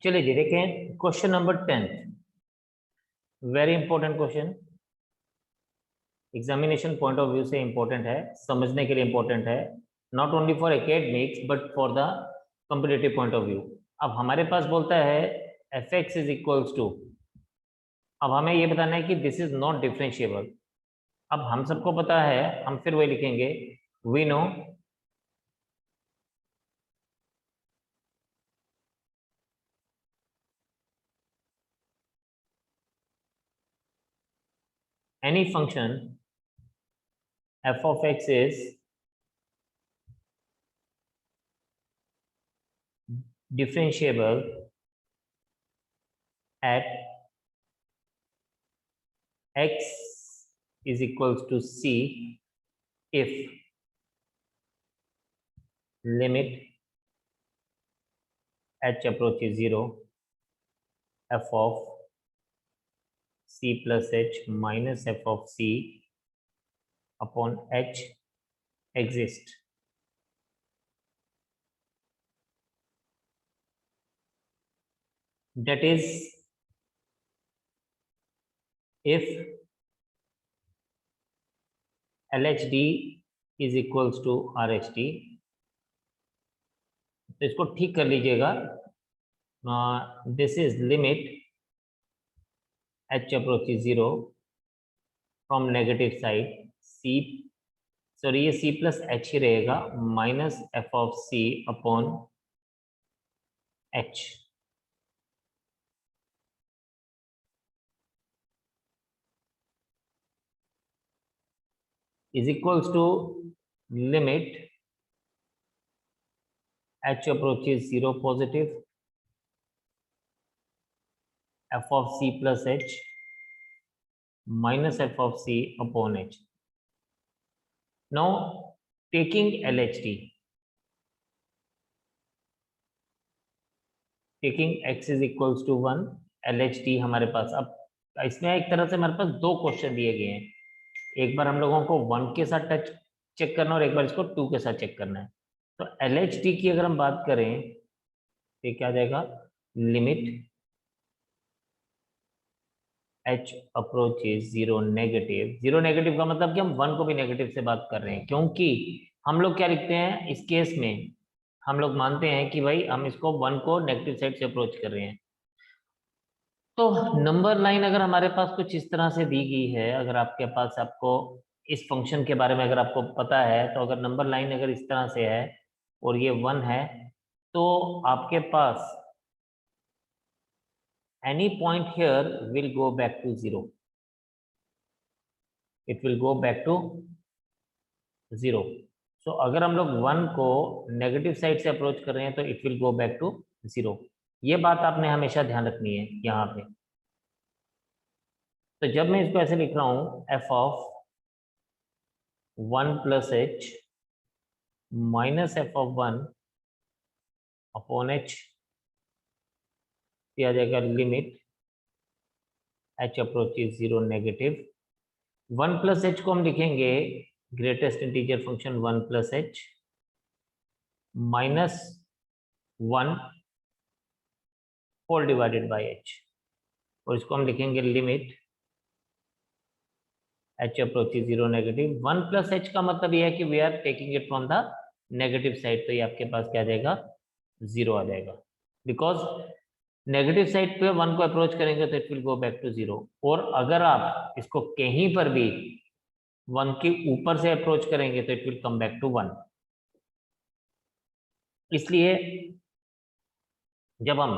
चलिए जी देखें question number 10, very important question, examination point of view से इंपॉर्टेंट है, समझने के लिए इंपॉर्टेंट है, not only for academics but for the competitive point of view. अब हमारे पास बोलता है F X is equals to, अब हमें ये बताना है कि दिस इज नॉट डिफरेंशिएबल। अब हम सबको पता है, हम फिर वही लिखेंगे, we know any function f of x is differentiable at x is equals to c if limit h approaches 0 f of c plus h minus f of c upon h exist. That is, if LHD is equals to RHD, तो इसको ठीक कर लीजिएगा। This is limit h approaches 0 from negative side c, sorry ये c plus h ही रहेगा, minus f of c upon h is equals to limit h approaches 0 positive f of c plus h minus f of c upon h. Now taking LHD, taking x is equals to 1, LHD हमारे पास, अब इसमें एक तरह से हमारे पास दो question दिए गए हैं, एक बार हम लोगों को 1 के साथ टच चेक करना और एक बार इसको 2 के साथ चेक करना है। तो LHD की अगर हम बात करें तो क्या आ जाएगा, limit h approach is 0 negative, 0 negative का मतलब कि हम 1 को भी नेगेटिव से बात कर रहे हैं, क्योंकि हम लोग क्या लिखते हैं इस केस में, हम लोग मानते हैं कि भाई हम इसको 1 को नेगेटिव साइड से अप्रोच कर रहे हैं। तो नंबर लाइन अगर हमारे पास कुछ इस तरह से दी गई है, अगर आपके पास, आपको इस फंक्शन के बारे में अगर आपको पता है, तो अगर नंबर लाइन अगर इस तरह से है और ये 1 है, तो आपके पास any point here will go back to 0, it will go back to 0. So अगर हम लोग 1 को नेगेटिव साइड से अप्रोच कर रहे हैं तो it will go back to 0. ये बात आपने हमेशा ध्यान रखनी है यहाँ पे। तो जब मैं इसको ऐसे लिख रहा हूँ f of 1 plus h minus f of 1 upon h, दिया जाएगा limit h approaches 0 negative, 1 plus h को हम लिखेंगे greatest integer function 1 plus h minus 1 whole divided by h, और इसको हम लिखेंगे limit h approaches 0 negative. 1 plus h का मतलब यह है कि we are taking it from the negative side, तो ये आपके पास क्या आ जाएगा, 0 आ जाएगा, बिकॉज नेगेटिव साइड पे 1 को अप्रोच करेंगे तो it will go back to 0, और अगर आप इसको कहीं पर भी 1 के ऊपर से अप्रोच करेंगे तो it will come back to 1। इसलिए जब हम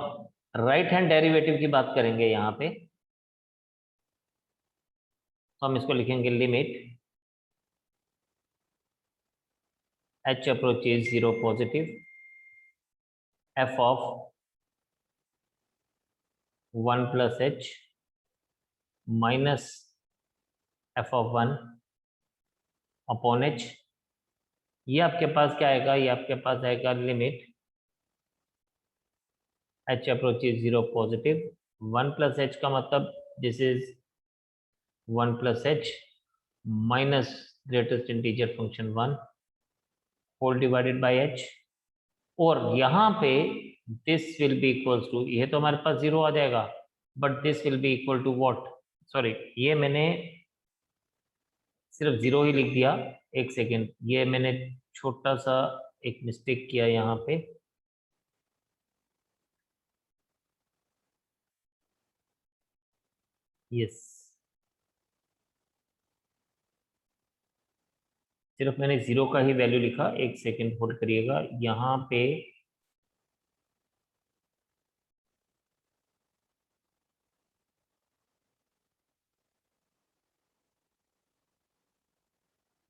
राइट हैंड डेरिवेटिव की बात करेंगे यहाँ पे, तो हम इसको लिखेंगे limit h approaches 0 positive f of 1 plus h minus f of 1 upon h, ये आपके पास क्या आएगा, ये आपके पास आएगा limit h approaches 0 positive, 1 plus h का मतलब this is 1 plus h minus greatest integer function 1 whole divided by h, और यहाँ पे this will be equals to, ये तो हमारे पास 0 आ जाएगा, but this will be equal to what, sorry ये मैंने सिर्फ 0 ही लिख दिया, एक सेकेंड, ये मैंने छोटा सा एक मिस्टेक किया यहाँ पे, यस, सिर्फ मैंने 0 का ही वैल्यू लिखा, एक सेकेंड होल्ड करिएगा यहाँ पे,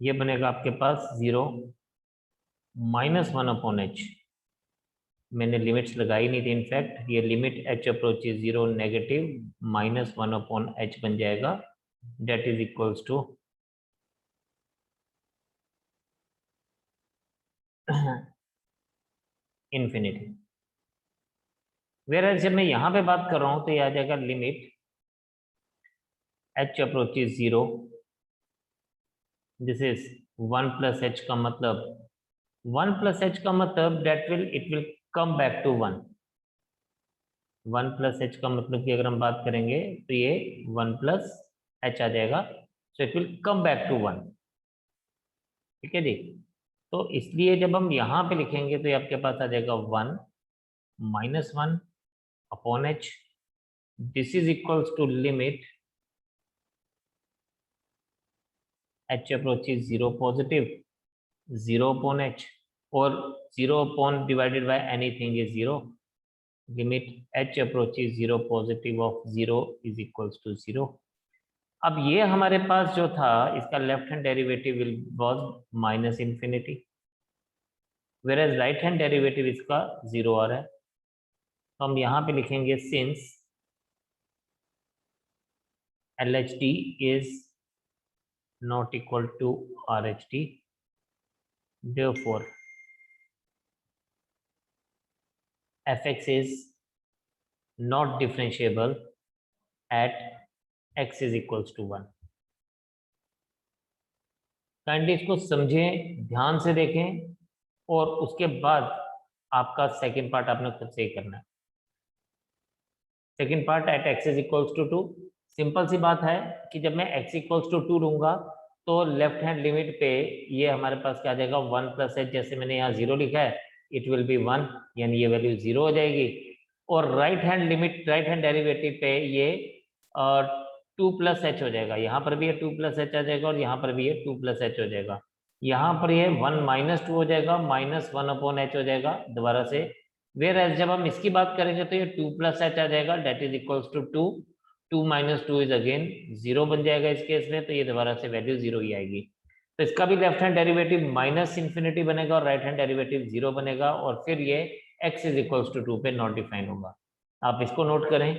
ये बनेगा आपके पास 0 -1/h, मैंने लिमिट्स लगाई नहीं थी, इनफैक्ट ये limit h approaches 0 negative -1/h बन जाएगा, that is equals to infinity. Where जब मैं यहाँ पे बात कर रहा हूँ तो ये आ जाएगा limit h approaches 0, this is 1 + h का मतलब 1 + h का मतलब that will it will come back to 1, 1 + h का मतलब कि अगर हम बात करेंगे तो ये 1 + h आ जाएगा, so it will come back to 1, ठीक है जी। तो इसलिए जब हम यहाँ पे लिखेंगे तो ये आपके पास आ जाएगा 1 -1/h, this is equals to limit h approaches 0 positive 0/h, और 0 divided by anything is 0, limit h approaches 0 positive of 0 is equals to 0। अब ये हमारे पास जो था इसका left hand derivative will was -infinity, where right hand derivative इसका 0 आ रहा है, तो हम यहाँ पे लिखेंगे since LHD is not equal to RHD, therefore fx is not differentiable at x is equals to 1। Kindly इसको समझें, ध्यान से देखें, और उसके बाद आपका सेकंड पार्ट आपने खुद से ही करना है। Second part at x is equals to 2, simple सी बात है कि जब मैं x इक्वल्स टू 2 लूंगा तो लेफ्ट हैंड लिमिट पे ये हमारे पास क्या आ जाएगा 1 + h, जैसे मैंने यहाँ 0 लिखा है इट विल बी 1, यानी ये वैल्यू 0 हो जाएगी, और right hand limit right hand derivative पे ये 2 + h हो जाएगा, यहाँ पर भी ये 2 + h आ जाएगा और यहाँ पर भी ये 2 + h हो जाएगा, यहाँ पर ये 1 - 2 हो जाएगा, -1/h हो जाएगा दोबारा से, वेयर एज जब हम इसकी बात करेंगे तो ये 2 + h आ जाएगा, that is equals to 2, 2 - 2 is again 0 बन जाएगा इस केस में, तो ये दोबारा से वैल्यू 0 ही आएगी, तो इसका भी लेफ्ट हैंड डेरिवेटिव -इंफिनिटी बनेगा और राइट हैंड डेरिवेटिव 0 बनेगा, और फिर ये x इज इक्वल्स टू 2 पे नॉट डिफाइन होगा। आप इसको नोट करें,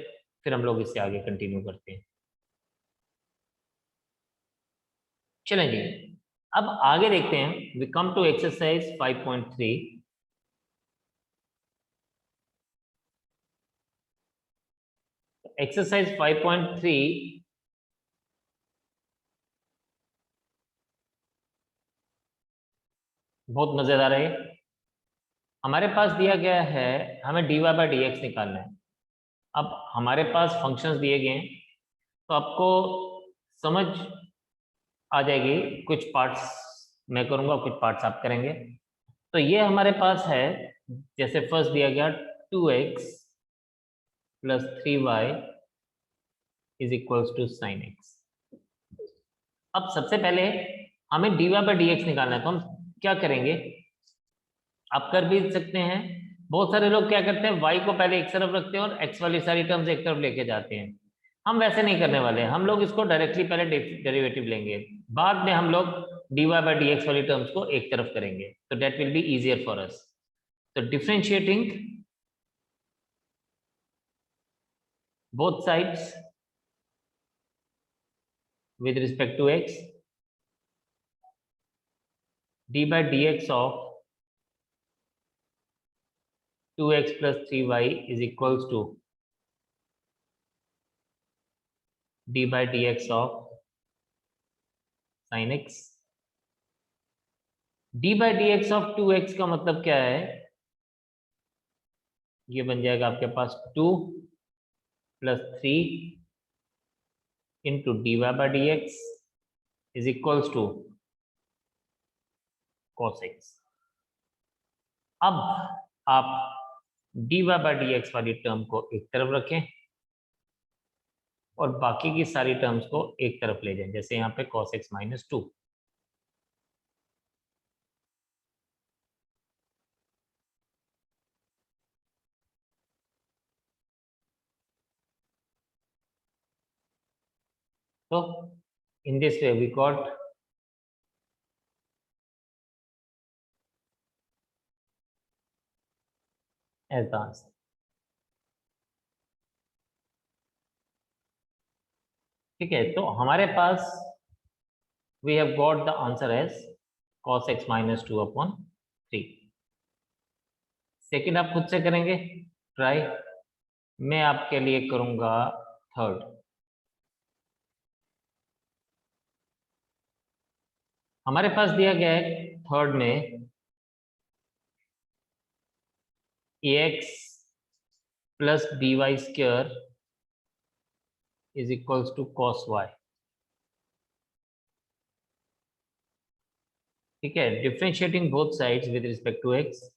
फिर हम लोग इससे आगे कंटिन्यू करते हैं। चलें जी, अब आगे देखते हैं, we come to exercise 5.3। Exercise 5.3 बहुत मजेदार है। हमारे पास दिया गया है हमें dy/dx निकालना है। अब हमारे पास फंक्शंस दिए गए हैं तो आपको समझ आ जाएगी, कुछ पार्ट्स मैं करूंगा कुछ पार्ट्स आप करेंगे। तो ये हमारे पास है, जैसे फर्स्ट दिया गया 2x + 3y is equals to sin x। अब सबसे पहले हमें dy/dx निकालना है, तो हम क्या करेंगे, आप कर भी सकते हैं, बहुत सारे लोग क्या करते हैं y को पहले एक तरफ रखते हैं और x वाली सारी टर्म्स एक तरफ लेके जाते हैं। हम वैसे नहीं करने वाले, हम लोग इसको डायरेक्टली पहले डेरिवेटिव लेंगे, बाद में हम लोग dy/dx वाली टर्म्स को एक तरफ करेंगे, तो that will be easier for us. तो differentiating both sides with respect to x, d/dx of 2x + 3y is equals to d/dx of sin x। d/dx of 2x का मतलब क्या है, ये बन जाएगा आपके पास 2 + 3 into dy by D x is equals to cos x। अब आप dy बाई डी एक्स वाली टर्म को एक तरफ रखें और बाकी की सारी टर्म्स को एक तरफ ले जाएं, जैसे यहाँ पे cos x - 2। तो in this way we got as the answer। ठीक है, तो हमारे पास we have got the answer as cos x - 2/3। Second आप खुद से करेंगे ट्राई, मैं आपके लिए करूंगा थर्ड। हमारे पास दिया गया है थर्ड में ax plus by square is equals to cos y। ठीक है, differentiating both sides with respect to x।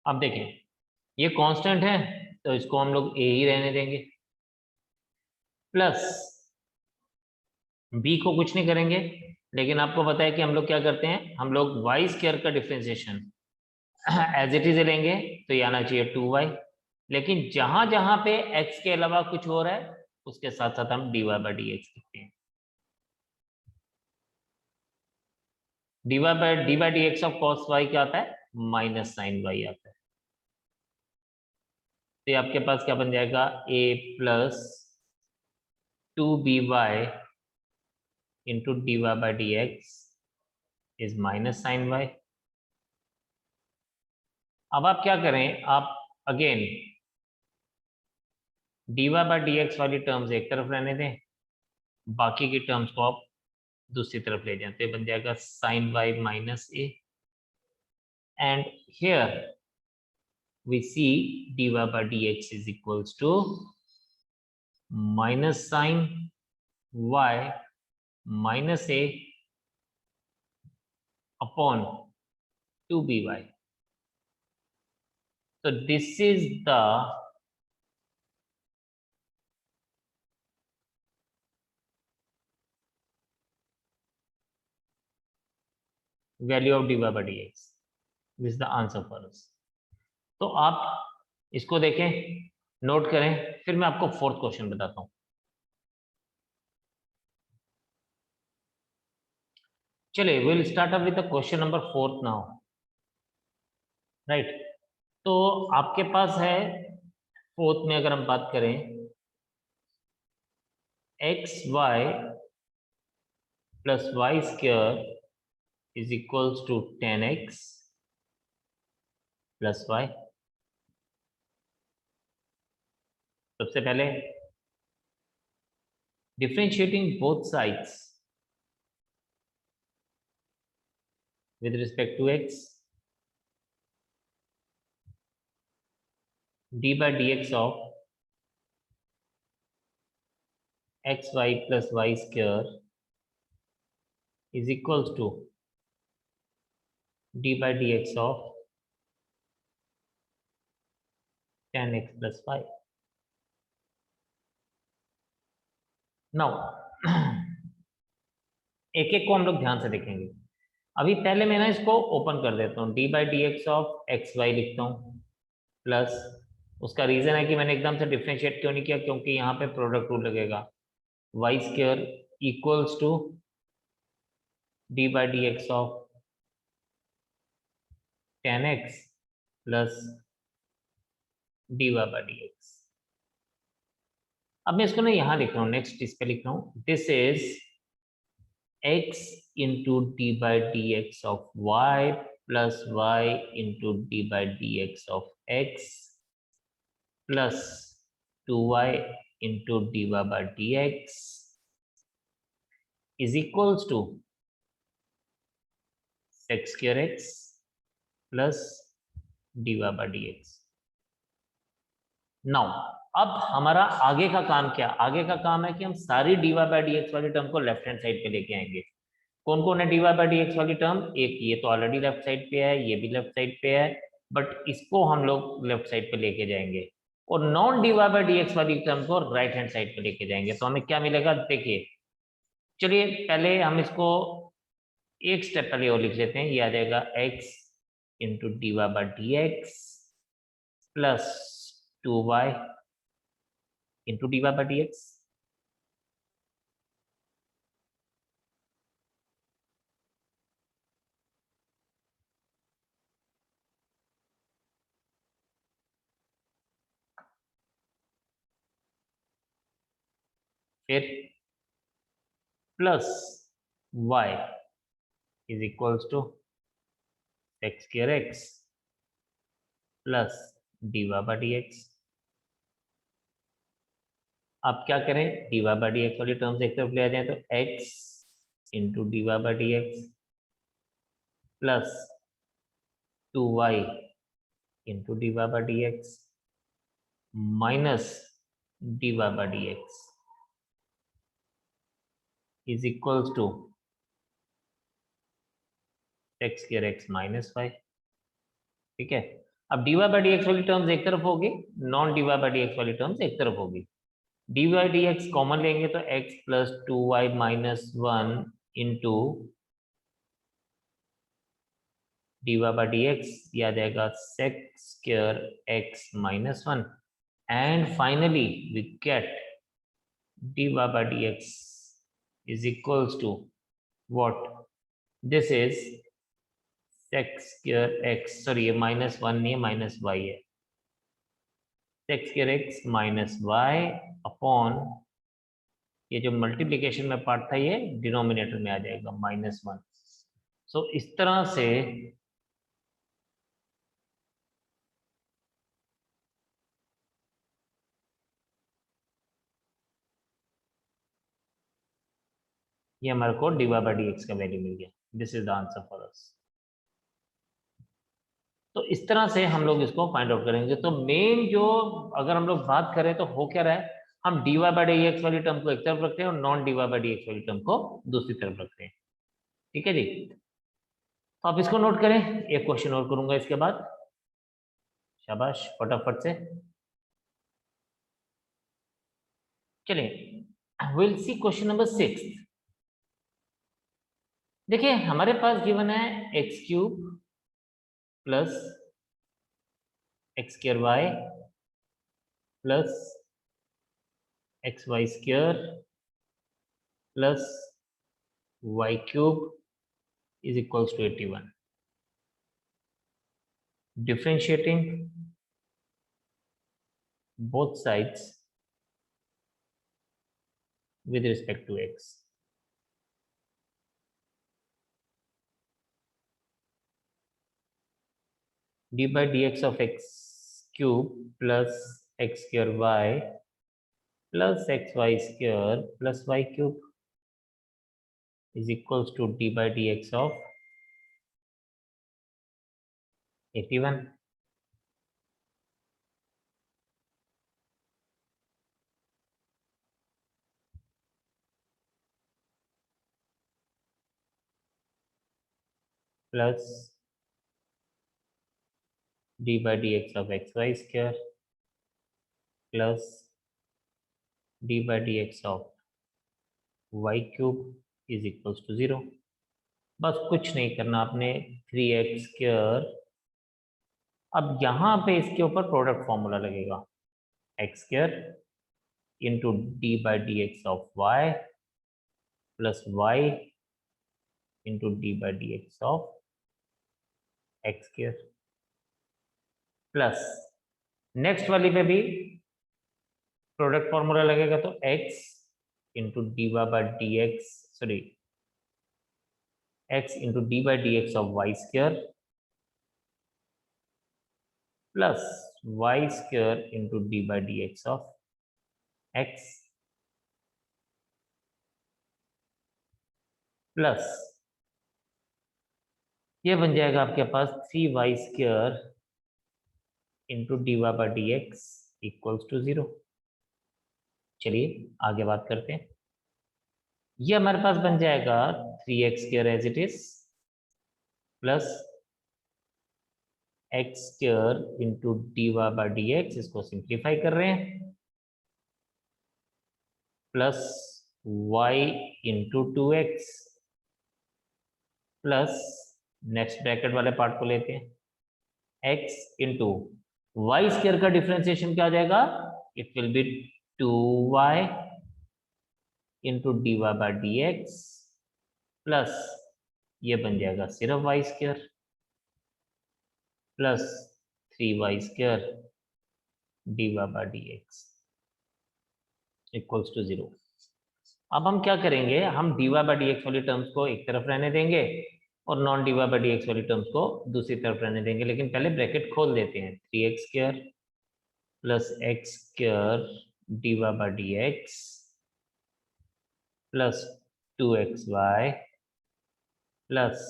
अब देखें, ये कांस्टेंट है तो इसको हम लोग a ही रहने देंगे, प्लस b को कुछ नहीं करेंगे। लेकिन आपको पता है कि हम लोग क्या करते हैं, हम लोग वाई स्क्वायर का डिफरेंशिएशन एज इट इज लेंगे, तो ये आना चाहिए 2y। लेकिन जहां जहां पे x के अलावा कुछ हो रहा है उसके साथ साथ हम dy बाई डी एक्स लिखते हैं। dy by D x of cos y क्या आता है, -sin y आता है। तो ये आपके पास क्या बन जाएगा, a plus 2by into dy by D x is -sin y। अब आप क्या करें, आप again dy by D x वाली टर्म्स एक तरफ रहने दें, बाकी की टर्म्स को आप दूसरी तरफ ले जाए, तो ये बन जाएगा sin y minus a। And here we see dy by dx is equals to minus sin y minus a upon 2by। so this is the value of dy by dx। this is the answer for us। तो आप इसको देखें, note करें, फिर मैं आपको fourth question बताता हूं। चलिए, will start up with the question number 4 now, right. तो आपके पास है फोर्थ में, अगर हम बात करें X Y plus Y square is equals to 10x plus Y. सबसे पहले differentiating both sides with respect to x, D by D x of x Y plus Y square is equals to D by D x of 10x plus Y. Now एक एक को हम लोग ध्यान से देखेंगे। अभी पहले मैं ना इसको ओपन कर देता हूँ, d by D x of x y लिखता हूँ प्लस, उसका रीजन है कि मैंने एकदम से डिफरेंशिएट क्यों नहीं किया, क्योंकि यहाँ पे प्रोडक्ट रूल लगेगा। Y square equals to D by D x of 10x plus dy by D x. अब मैं इसको ना यहाँ लिख रहा हूँ, नेक्स्ट इस पे लिख रहा हूँ, this is x into d by D x of y plus y into d by D x of x plus 2y into d by D x is equals to sec square x plus d by D x. Now अब हमारा आगे का काम क्या, आगे का काम है कि हम सारी डी बाई डी एक्स वाली टर्म को लेफ्ट हैंड साइड पे लेके आएंगे। कौन कौन है डी बाई डी एक्स वाली टर्म, एक ये तो ऑलरेडी लेफ्ट साइड पे है, ये भी लेफ्ट साइड पे है, बट इसको हम लोग लेफ्ट साइड पे लेके जाएंगे और non d by D x वाली टर्म को राइट हैंड साइड पे लेके जाएंगे। तो हमें क्या मिलेगा, देखिए चलिए पहले हम इसको एक स्टेप पहले और लिख लेते हैं, ये आ जाएगा x into d by D x plus 2y into d by D x. फिर plus y is equals to sec square x plus d by D x. आप क्या करें, डी बाई डी एक्स वाली टर्म्स एक तरफ ले आ जाए तो x into d by D x plus 2y into d by D x minus d by D x is equals to sec square x minus Y. ठीक है, अब डी बाई डी एक्स वाली टर्म्स एक तरफ होगी, non d by D x वाली terms एक तरफ होगी। D by D x common लेंगे तो x plus 2y minus 1 into d by D x, यह आ जाएगा sec square x minus 1 and finally we get d by D x is equals to what, this is sec square x, sorry ये minus 1 नहीं है, minus y है, sec square x minus y upon ये जो multiplication में part था ये denominator में आ जाएगा माइनस 1। सो इस तरह से ये हमारे को डी बाई डी एक्स का वैल्यू मिल गया। This is the answer for us. तो इस तरह से हम लोग इसको फाइंड आउट करेंगे। तो मेन जो अगर हम लोग बात करें तो हो क्या रहा है, हम डी बाई डी एक्स वाली टर्म को एक तरफ रखते हैं और non d by D x वाली टर्म को दूसरी तरफ रखते हैं। ठीक है जी, तो आप इसको नोट करें, एक क्वेश्चन और करूंगा इसके बाद, शाबाश फटाफट से चलिए विल सी क्वेश्चन नंबर 6। देखिए हमारे पास गिवन है x cube plus x square y plus x y square plus y cube is equals to 81। Differentiating both sides with respect to x. d by dx of x cube plus x square y plus xy square plus y cube is equals to d by dx of 81 plus d by dx of xy square plus d by dx of y cube is equals to 0। बस कुछ नहीं करना आपने, 3x square, अब यहाँ पे इसके ऊपर प्रोडक्ट फॉर्मूला लगेगा, x square into d by D x of y plus y into d by D x of x square plus next वाली पे भी प्रोडक्ट फॉर्मूला लगेगा, तो x into d y by D x, sorry x into d by D x of y square plus y square into d by D x of x plus ये बन जाएगा आपके पास 3y² into d y by D x equals to 0। चलिए आगे बात करते हैं। ये हमारे पास बन जाएगा 3x² as it is plus x² into d y by D x, इसको सिंप्लीफाई कर रहे हैं, plus y into 2x plus next bracket वाले पार्ट को लेते हैं x इंटू वाई स्क्वायर का डिफरेंशिएशन क्या आ जाएगा, it will be 2y into d y by D x plus ये बन जाएगा सिर्फ y square plus 3y² d y by D x equals to 0। अब हम क्या करेंगे, हम d y by D x वाली टर्म्स को एक तरफ रहने देंगे और non d y by D x वाली टर्म्स को दूसरी तरफ रहने देंगे, लेकिन पहले ब्रैकेट खोल देते हैं। 3x² plus x² d y by D x plus 2xy plus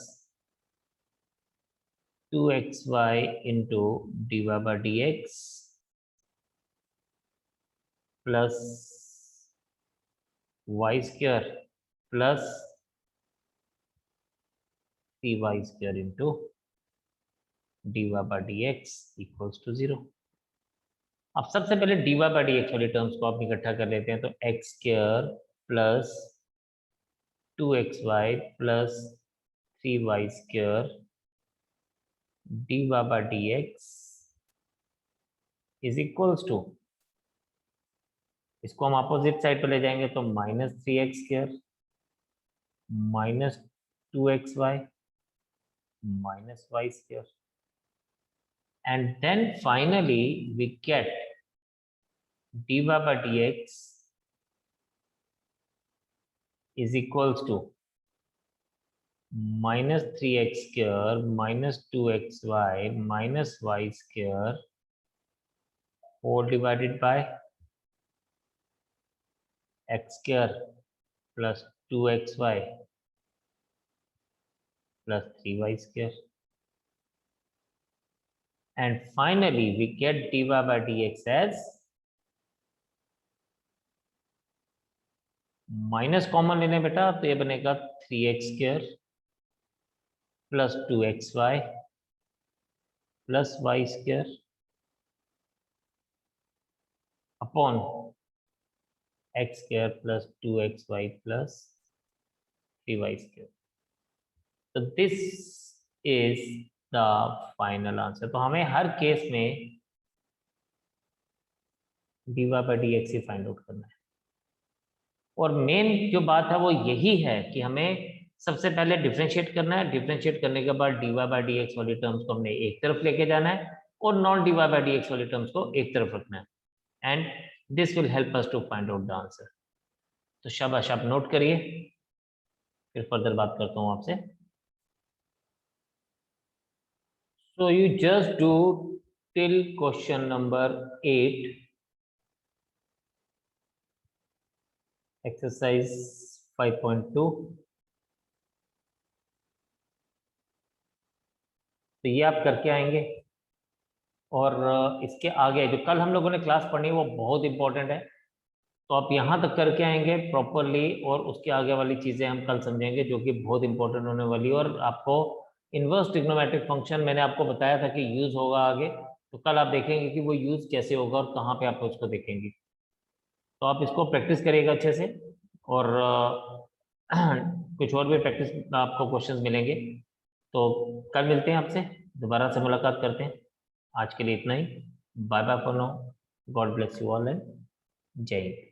2xy into d y by D x plus y² plus 3y² into d y by D x equals to 0। अब सबसे पहले d y by D x वाली terms को आप इकट्ठा कर लेते हैं, तो x² plus 2xy plus 3y² d y by D x is equals to, इसको हम अपोजिट साइड पे ले जाएंगे तो -3x² minus 2xy minus y², and then finally we get dy by dx is equals to -3x² minus 2xy minus y² whole divided by x² plus 2xy plus 3y², and finally we get dy by dx as minus common लेने बेटा, तो ये बनेगा 3x² plus 2xy plus y² upon x² plus 2xy plus 3y²। तो this is the final answer. तो हमें हर case में d y by D x ही फाइंड आउट करना है, और मेन जो बात है वो यही है कि हमें सबसे पहले डिफरेंशिएट करना है। डिफरेंशिएट करने के बाद d y by D x वाली टर्म्स को हमने एक तरफ लेके जाना है और non d y by D x वाली टर्म्स को एक तरफ रखना है, and this will help us to find out the answer. तो शाबाश, आप नोट करिए, फिर फर्दर बात करता हूँ आपसे। So you just do till question number 8, exercise 5.2। तो ये आप करके आएंगे, और इसके आगे जो कल हम लोगों ने क्लास पढ़नी है वो बहुत इंपॉर्टेंट है, तो आप यहाँ तक करके आएंगे प्रॉपरली, और उसके आगे वाली चीज़ें हम कल समझेंगे जो कि बहुत इंपॉर्टेंट होने वाली है। और आपको इन्वर्स ट्रिग्नोमेट्रिक फंक्शन मैंने आपको बताया था कि यूज होगा आगे, तो कल आप देखेंगे कि वो यूज कैसे होगा और कहाँ पे आप उसको देखेंगे। तो आप इसको प्रैक्टिस करिएगा अच्छे से, और कुछ और भी प्रैक्टिस आपको क्वेश्चंस मिलेंगे। तो कल मिलते हैं, आपसे दोबारा से मुलाकात करते हैं। आज के लिए इतना ही, bye bye for now, god bless you all and जय हिंद।